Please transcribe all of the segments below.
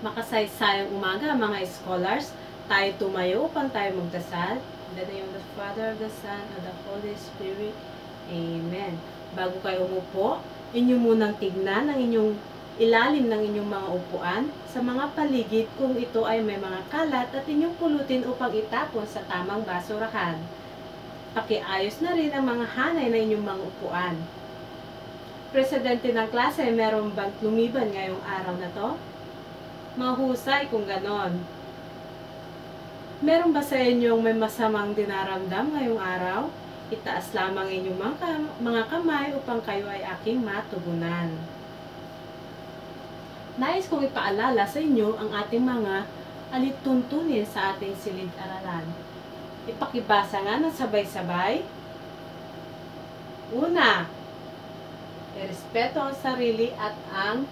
Makasaysayang umaga mga scholars, tayo tumayo upang tayo magdasal. In the name of the Father, of the Son, and the Holy Spirit. Amen. Bago kayo umupo, inyo munang tignan ang inyong ilalim ng inyong mga upuan sa mga paligid kung ito ay may mga kalat at inyong pulutin upang itapon sa tamang basurahan. Pakiayos na rin ang mga hanay na inyong mga upuan. Presidente ng klase, meron bang lumiban ngayong araw na to? Mahusay kung ganon. Meron ba sa inyong may masamang dinaramdam ngayong araw? Itaas lamang inyong mga kamay upang kayo ay aking matugunan. Nais kong ipaalala sa inyo ang ating mga alituntunin sa ating silid-aralan. Ipakibasa nga ng sabay-sabay. Una, irespeto ang sarili at ang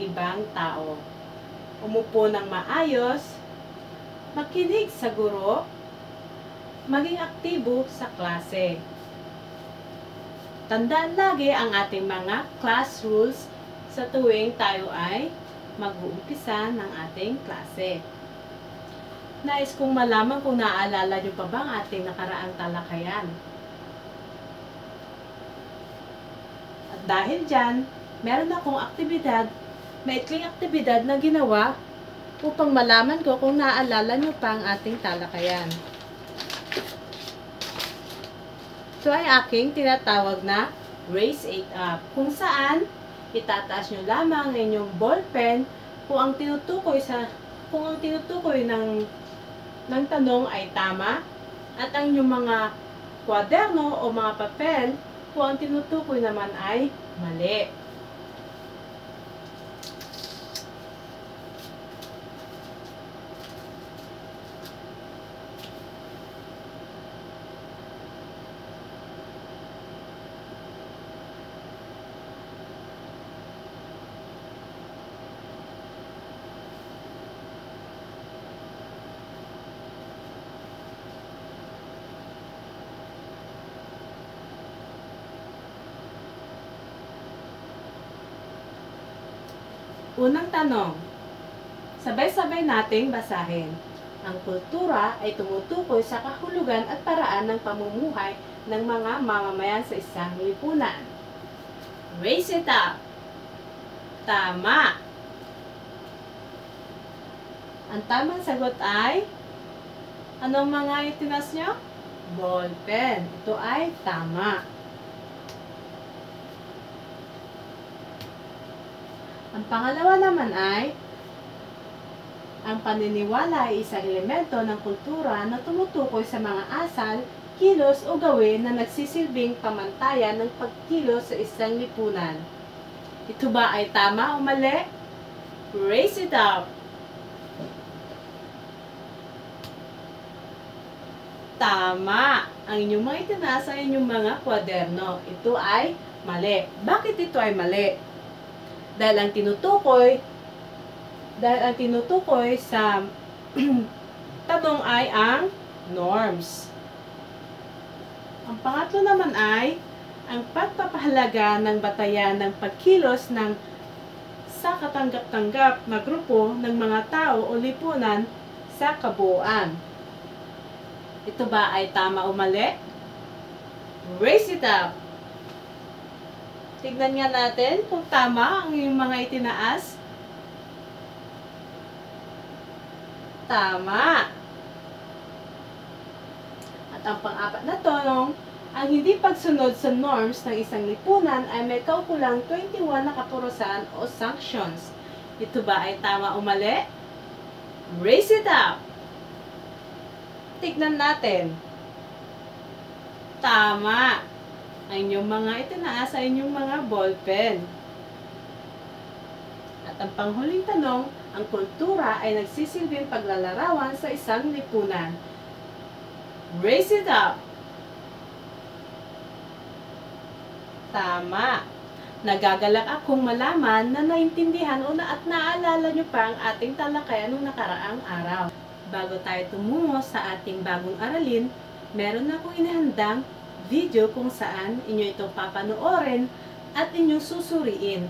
ibang tao. Umupo ng maayos, makinig sa guro, maging aktibo sa klase. Tandaan lagi ang ating mga class rules sa tuwing tayo ay mag-uumpisa ng ating klase. Nais kong malaman kung naaalala nyo pa ba ang ating nakaraang talakayan. At dahil dyan, meron akong aktibidad, maikling aktibidad na ginawa upang malaman ko kung naaalala nyo pa ang ating talakayan. Ito ay aking tinatawag na Raise 8 Up, kung saan itataas nyo lamang ang inyong ballpen kung ang tinutukoy ng tanong ay tama at ang inyong mga kwaderno o mga papel kung ang tinutukoy naman ay mali. Unang tanong, sabay-sabay nating basahin. Ang kultura ay tumutukoy sa kahulugan at paraan ng pamumuhay ng mga mamamayan sa isang lipunan. Raise it up. Tama. Ang tamang sagot ay, anong mga itinas nyo? Ballpen. Ito ay tama. Ang pangalawa naman ay, ang paniniwala ay isang elemento ng kultura na tumutukoy sa mga asal, kilos o gawin na nagsisilbing pamantayan ng pagkilos sa isang lipunan. Ito ba ay tama o mali? Raise it up! Tama! Ang inyong mga itinaas ay inyong mga kwaderno. Ito ay mali. Bakit ito ay mali? Dahil ang tinutukoy sa tanong ay ang norms. Ang pangatlo naman ay ang pagpapahalaga ng batayan ng pagkilos sa katanggap-tanggap na grupo ng mga tao o lipunan sa kabuuan. Ito ba ay tama o mali? Raise it up! Tignan nga natin kung tama ang yung mga itinaas. Tama. At ang pang-apat na tanong, ang hindi pagsunod sa norms ng isang lipunan ay may kaukulang 21 na kaparusahan o sanctions. Ito ba ay tama o mali? Raise it up! Tignan natin. Tama. Ang inyong mga itinaas sa inyong mga ballpen. At ang panghuling tanong, ang kultura ay nagsisilbing paglalarawan sa isang lipunan. Raise it up! Tama! Nagagalak akong malaman na naintindihan at naalala nyo pa ang ating talakayan noong nakaraang araw. Bago tayo tumungo sa ating bagong aralin, meron akong inahandang video kung saan inyo itong papanoorin at inyong susuriin.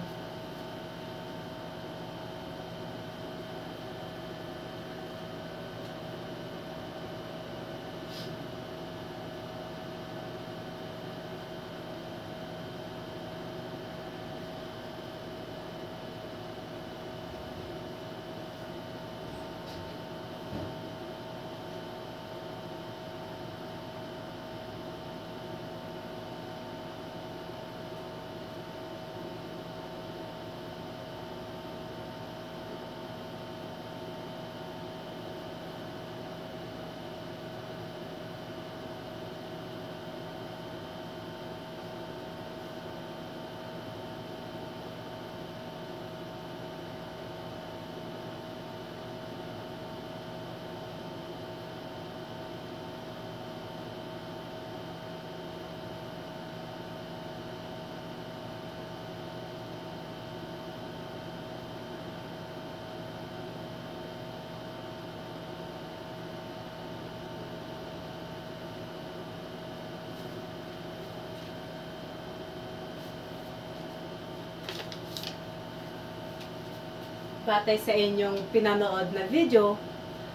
batay sa inyong pinanood na video,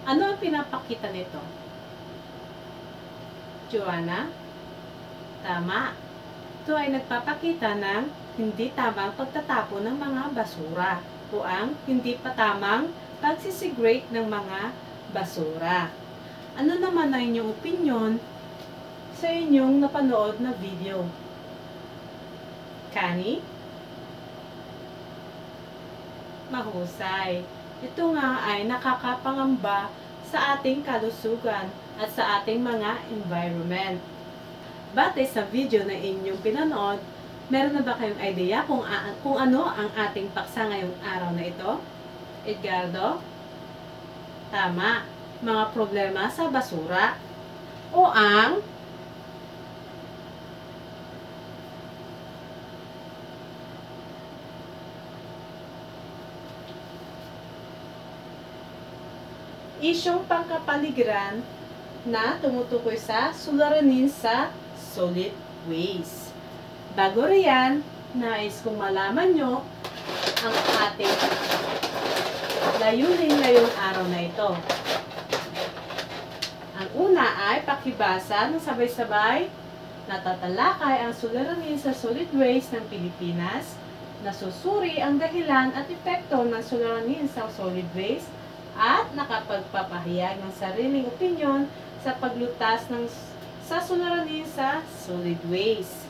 ano ang pinapakita nito? Joanna? Tama. Ito ay nagpapakita ng hindi tamang pagtatapon ng mga basura o ang hindi pa tamang pagsisegregate ng mga basura. Ano naman ang inyong opinion sa inyong napanood na video? Kani? Mahusay. Ito nga ay nakakapangamba sa ating kalusugan at sa ating mga environment. Batay sa video na inyong pinanood, meron na ba kayong idea kung ano ang ating paksa ngayong araw na ito? Edgardo? Tama. Mga problema sa basura. O ang isyong pangkapaligiran na tumutukoy sa suliranin sa solid waste. Bago riyan, nais kong malaman nyo ang ating layunin ngayong araw na ito. Ang una ay pakibasa ng sabay-sabay na tatalakay ang suliranin sa solid waste ng Pilipinas, nasusuri ang dahilan at epekto ng suliranin sa solid waste, at nakapagpapahayag ng sariling opinyon sa paglutas sa suliranin sa solid waste.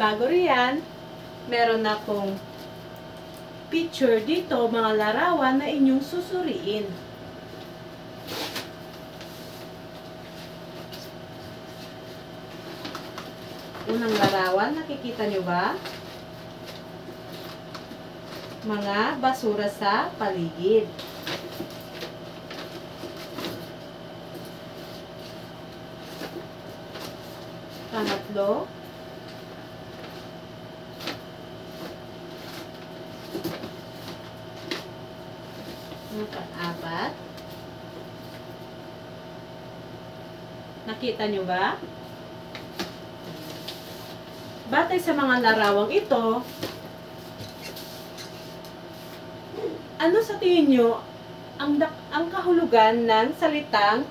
Bago riyan, meron akong picture dito, mga larawan na inyong susuriin. Unang larawan, nakikita nyo ba? Mga basura sa paligid. Pangatlo, pang-apat, nakita nyo ba? Batay sa mga larawang ito, ano sa tingin nyo ang kahulugan ng salitang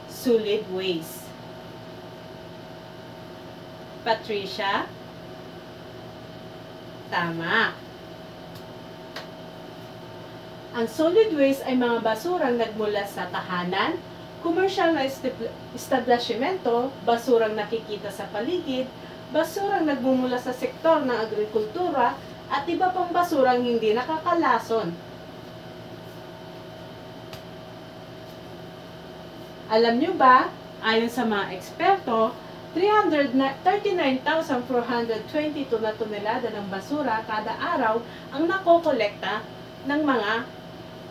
solid waste? Patricia? Tama. Ang solid waste ay mga basurang nagmula sa tahanan, komersyal na establishmento, basurang nakikita sa paligid, basurang nagmumula sa sektor ng agrikultura, at iba pang basurang hindi nakakalason. Alam nyo ba, ayon sa mga eksperto, 339,422 na tonelada ng basura kada araw ang nakokolekta ng mga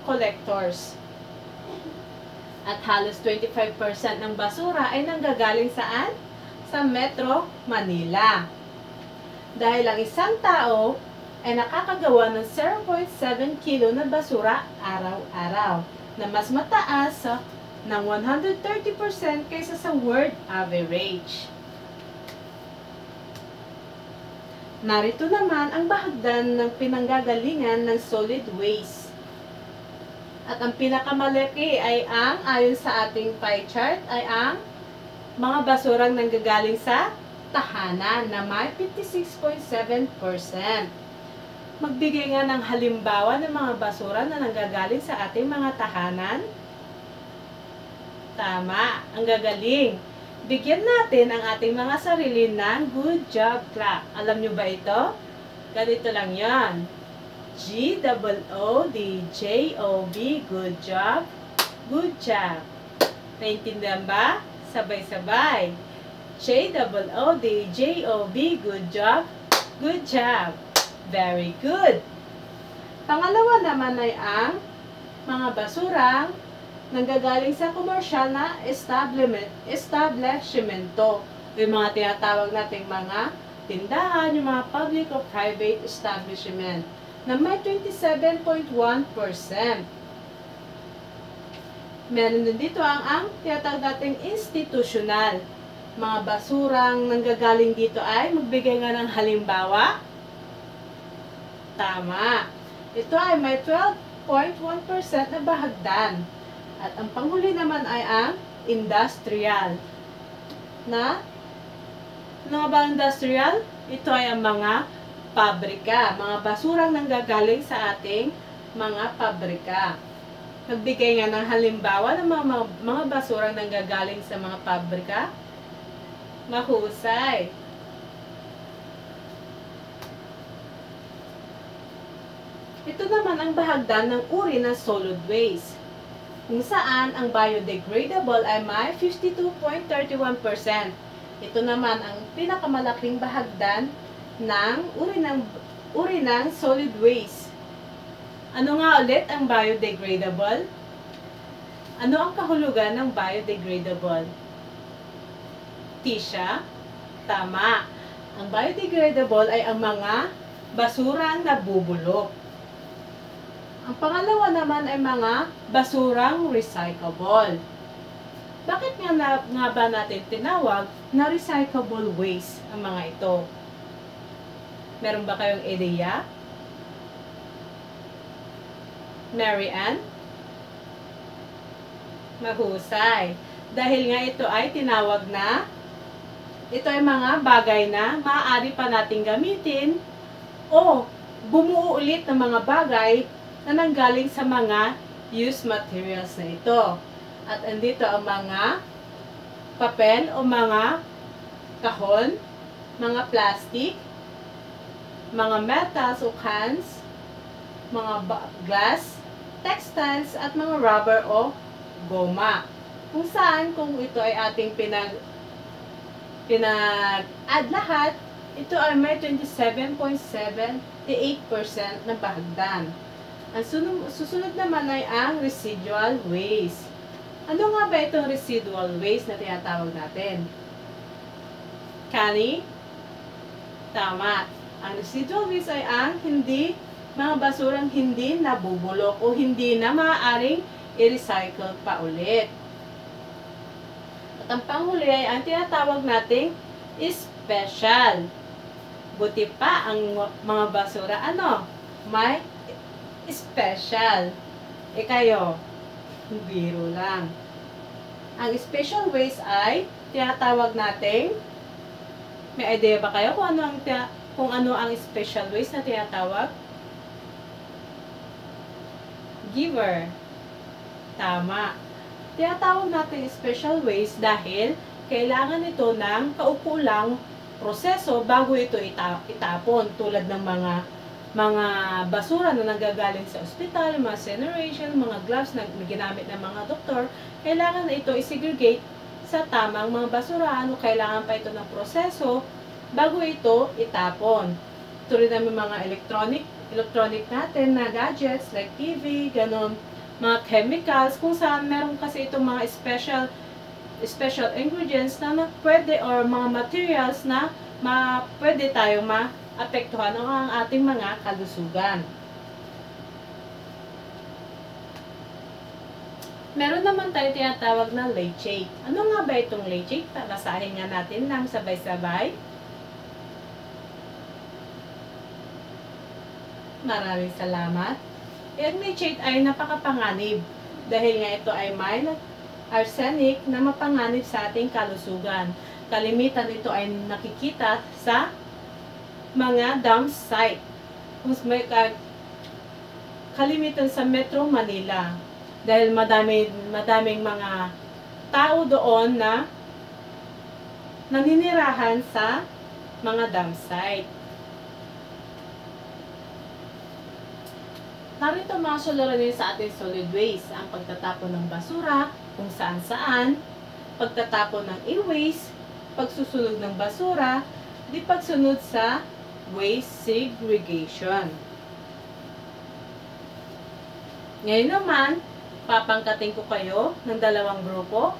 collectors. At halos 25% ng basura ay nanggagaling saan? Sa Metro Manila. Dahil ang isang tao ay nakakagawa ng 0.7 kilo na basura araw-araw, na mas mataas ng 130% kaysa sa world average. Narito naman ang bahagdan ng pinanggagalingan ng solid waste. At ang pinakamalaki ay ayon sa ating pie chart, ay ang mga basurang nanggagaling sa tahanan na may 56.7%. Magbigay nga ng halimbawa ng mga basura na nanggagaling sa ating mga tahanan. Tama, ang gagaling. Bigyan natin ang ating mga sarili ng good job clap. Alam nyo ba ito? Ganito lang yan. G-O-O-D-J-O-B, good job, good job. Naintindihan ba? Sabay-sabay. J-O-O-D-J-O-B, good job, good job. Very good. Pangalawa naman ay ang mga basurang nanggagaling sa komersyal na establishmento. Yung mga tinatawag nating mga tindahan, yung mga public or private establishment, na may 27.1%. Meron din dito ang tinatawag nating institutional. Mga basurang nanggagaling dito ay magbigay nga ng halimbawa. Tama. Ito ay may 12.1% na bahagdan. At ang panghuli naman ay ang industrial. Ano nga ba industrial? Ito ay ang mga pabrika, mga basurang nanggagaling sa ating mga pabrika. Nagbigay nga ng halimbawa ng mga basurang nanggagaling sa mga pabrika. Mahusay. Ito naman ang bahagdan ng uri ng solid waste, kung saan ang biodegradable ay may 52.31%. Ito naman ang pinakamalaking bahagdan ng uri ng solid waste. Ano nga ulit ang biodegradable? Ano ang kahulugan ng biodegradable? Tisha? Tama. Ang biodegradable ay ang mga basurang nabubulok. Ang pangalawa naman ay mga basurang recyclable. Bakit nga ba natin tinawag na recyclable waste ang mga ito? Meron ba kayong ideya? Mary Ann? Mahusay. Dahil nga ito ay tinawag na, ito ay mga bagay na maaari pa nating gamitin o bumuo ulit ng mga bagay na nanggaling sa mga used materials na ito. At andito ang mga papel o mga kahon, mga plastic, mga metals o cans, mga glass, textiles, at mga rubber o goma. Kung saan, kung ito ay ating pinag-add lahat, ito ay may 27.78% na bahagdan. Ang susunod naman ay ang residual waste. Ano nga ba itong residual waste na tinatawag natin? Kani? Tama. Ang residual waste ay ang mga basurang hindi nabubulok o hindi na maaaring i-recycle pa ulit. At ang panghuli ay ang tinatawag nating special. Buti pa ang mga basura, may special. Kayo, biro lang. Ang special waste ay tinatawag nating, may idea ba kayo kung ano ang special waste na tinatawag? Giver. Tama. Tinatawag natin special waste dahil kailangan ito ng kaukulang proseso bago ito itapon, tulad ng mga basura na nanggagaling sa ospital, mga incineration, mga gloves na ginamit ng mga doktor. Kailangan na ito isegregate sa tamang mga basurahan o kailangan pa ito ng proseso bago ito itapon. Tulad ng mga electronic natin na gadgets like TV, ganon, mga chemicals, kung saan meron kasi itong mga special ingredients na pwede, or mga materials na pwede tayong maapektuhan ang ating mga kalusugan. Meron naman tayo tinatawag na leachate. Ano nga ba itong leachate? Basahin nga natin lang sabay-sabay. Maraming salamat. Ang leachate ay napakapanganib dahil nga ito ay may arsenic na mapanganib sa ating kalusugan. Kalimitan ito ay nakikita sa mga dump site. Kalimitan sa Metro Manila. Dahil madaming mga tao doon na naninirahan sa mga dump site. Narito mga suliranin sa ating solid waste, ang pagtatapon ng basura, kung saan-saan, pagtatapon ng e-waste, pagsusunog ng basura, di pagsunod sa waste segregation. Ngayon naman, papangkatin ko kayo ng dalawang grupo.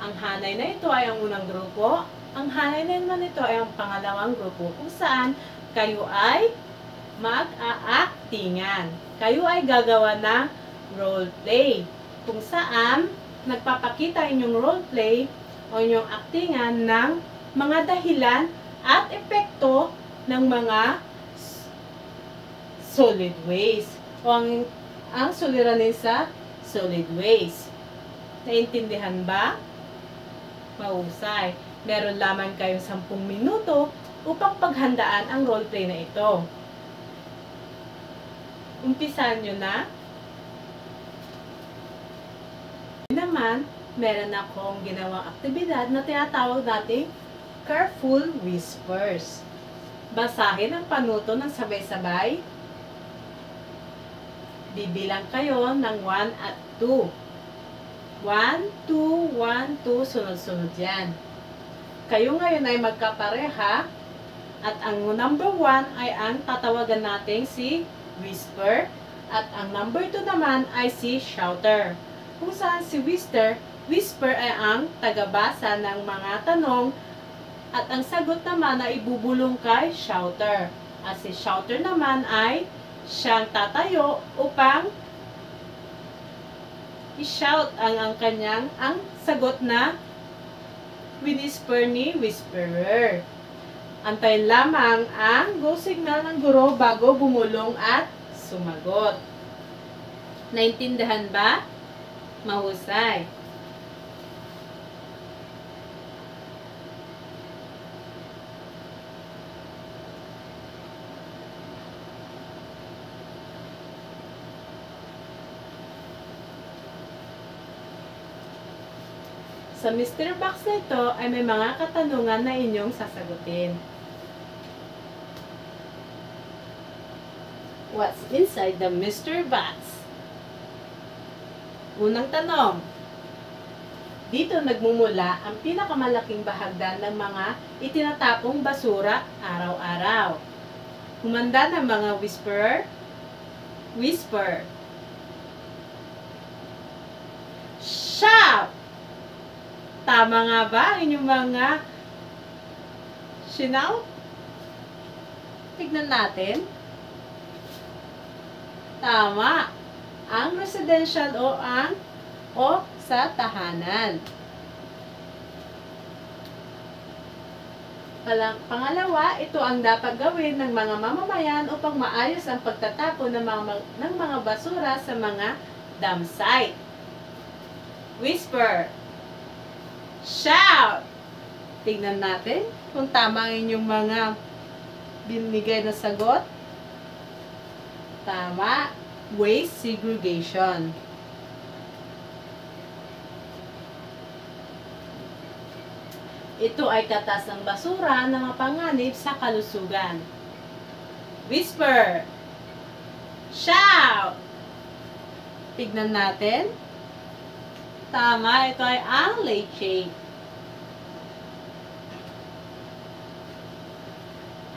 Ang hanay na ito ay ang unang grupo. Ang hanay na naman ito ay ang pangalawang grupo, kung saan kayo ay mag-aaktingan. Kayo ay gagawa ng role play, kung saan nagpapakita inyong role play o inyong aktingan ng mga dahilan at epekto ng mga solid waste. O ang suliranin sa solid waste. Naintindihan ba? Mahusay. Meron lamang kayong 10 minuto upang paghandaan ang roleplay na ito. Umpisahan nyo na. Naman, meron akong ginawang aktibidad na tinatawag nating Careful Whispers. Basahin ang panuto ng sabay-sabay. Bibilang kayo ng 1 at 2. 1, 2, 1, 2, sunod-sunod yan. Kayo ngayon ay magkapareha at ang number 1 ay ang tatawagan nating si Whisper at ang number 2 naman ay si Shouter. Kung saan si Whisper ay ang tagabasa ng mga tanong at ang sagot naman ay ibubulong kay Shouter. At si Shouter naman ay siyang tatayo upang i-shout ang sagot na winisper ni Whisperer. Antayin lamang ang go signal ng guro bago bumulong at sumagot. Naintindihan ba? Mahusay. Sa mystery box na ito ay may mga katanungan na inyong sasagutin. What's inside the mystery box? Unang tanong. Dito nagmumula ang pinakamalaking bahagdan ng mga itinatapong basura araw-araw. Humanda ng mga whisperer. Whisper. Shout! Tama nga ba ang inyong mga sinaw? Tignan natin. Tama. Ang residential o sa tahanan. Pangalawa, ito ang dapat gawin ng mga mamamayan upang maayos ang pagtatapon ng mga basura sa mga dump site. Whisper. Shout! Tignan natin kung tama ang inyong mga binigay na sagot. Tama. Waste segregation. Ito ay katas ng basura na mapanganib sa kalusugan. Whisper. Shout! Tignan natin. Tama, ito ay ang leachate.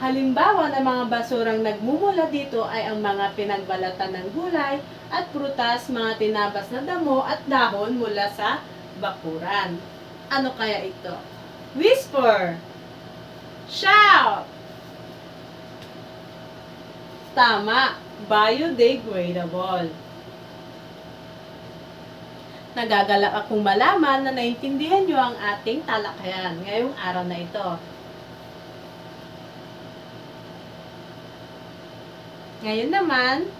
Halimbawa ng mga basurang nagmumula dito ay ang mga pinagbalatan ng gulay at prutas, mga tinabas na damo at dahon mula sa bakuran. Ano kaya ito? Whisper! Shout! Tama, biodegradable. Nagagalak akong malaman na naintindihan nyo ang ating talakayan ngayong araw na ito. Ngayon naman,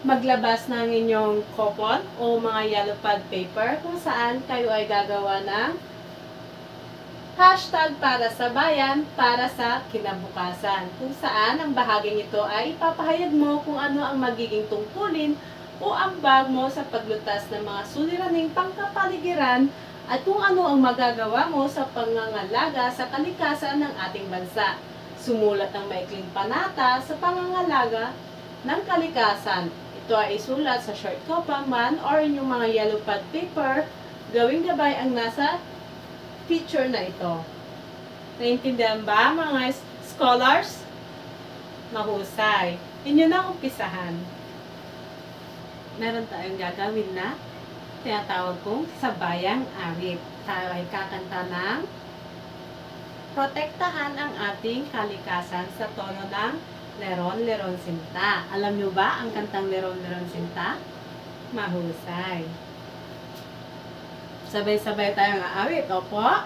maglabas ng inyong coupon o mga yellow pad paper kung saan kayo ay gagawa ng hashtag para sa bayan, para sa kinabukasan, kung saan ang bahaging ito ay ipapahayag mo kung ano ang magiging tungkulin o ambag mo sa paglutas ng mga suliraning pangkapaligiran at kung ano ang magagawa mo sa pangangalaga sa kalikasan ng ating bansa. Sumulat ng maikling panata sa pangangalaga ng kalikasan. Ito ay isulat sa short copy man or inyong mga yellow pad paper. Gawing gabay ang nasa picture na ito. Naintindihan ba mga scholars? Mahusay. Inyo na umpisahan. Meron tayong gagawin na tinatawag kong sabayang awit. Tayo ay kakanta ng protektahan ang ating kalikasan sa tono ng Leron Leron Sinta. Alam nyo ba ang kantang Leron Leron Sinta? Mahusay. Sabay-sabay tayong aawit. Opo.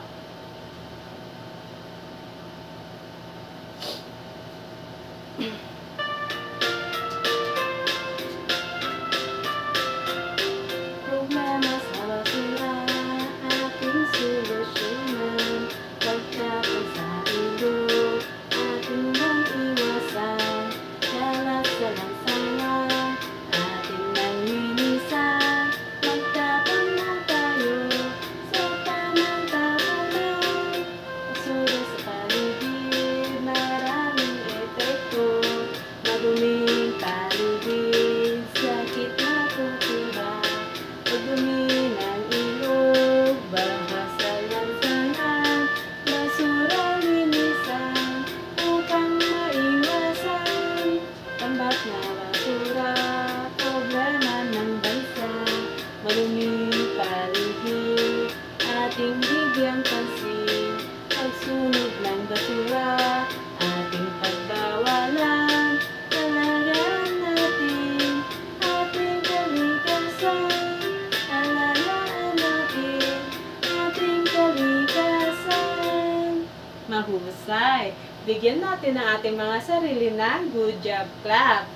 Mahusay. Bigyan natin ang ating mga sarili ng good job clap.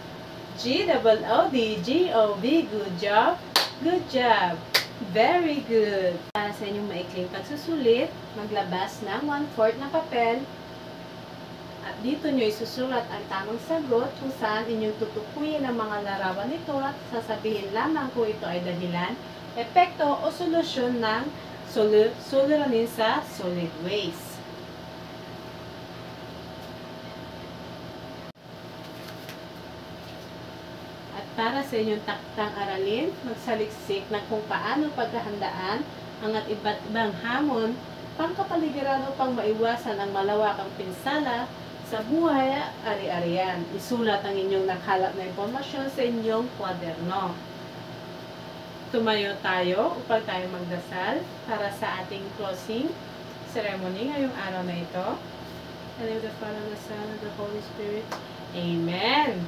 G-O-O-D-G-O-B, good job. Good job. Very good. Para sa inyong maikling pagsusulit, maglabas ng 1/4 na papel. At dito nyo isusulat ang tamang sagot kung saan inyong tutukuyin ang mga larawan nito at sasabihin lamang kung ito ay dahilan, epekto o solusyon ng suliranin sa solid waste. At para sa inyong taktang aralin, magsaliksik ng kung paano paghahandaan ang at iba't ibang hamon pangkapaligiran upang maiwasan ang malawakang pinsala sa buhay ari-arian. Isulat ang inyong nakalat na impormasyon sa inyong kwaderno. Tumayo tayo upang tayo magdasal para sa ating closing ceremony ngayong araw na ito. In the name of the Father, the Son, and the Holy Spirit. Amen.